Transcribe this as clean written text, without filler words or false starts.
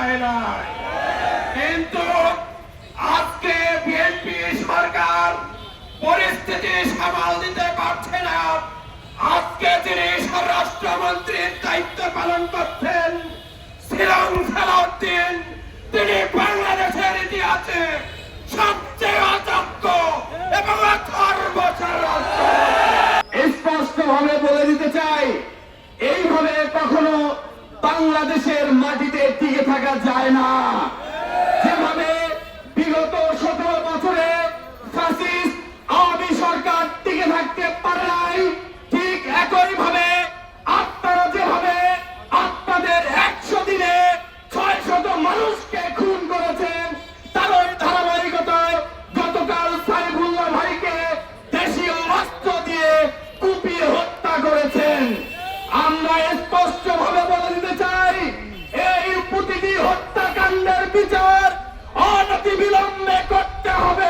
যায় না, কিন্তু আজকে বিএনপি সরকার পরিস্থিতি সামাল দিতে পারছে না। আজকে যিনি স্বরাষ্ট্রমন্ত্রীর দায়িত্ব পালন করছেন শিলং সালাউদ্দিন, তিনি বাংলাদেশের ইতিহাসে সবচেয়ে অযোগ্য এবং স্পষ্টভাবে বলে দিতে চাই, এইভাবে কখনো বাংলাদেশের মাটিতে টিকে থাকা যায় না। যেভাবে বিগত 17 বছরে ফ্যাসিস্ট আওয়ামী সরকার টিকে থাকতে পারে নাই, ঠিক একই ভাবে আপনারা যেভাবে আপনাদের 100 দিনে 600 মানুষকে খুন করেছেন, তারই ধারাবাহিকতায় গতকাল সাইফুল্লাহ ভাইকে দেশীয় অস্ত্র দিয়ে কুপিয়ে হত্যা করেছেন। আমরা স্পষ্টভাবে বলে দিতে চাই, এই প্রতিটি হত্যাকাণ্ডের বিচার অনতিবিলম্বে করতে হবে।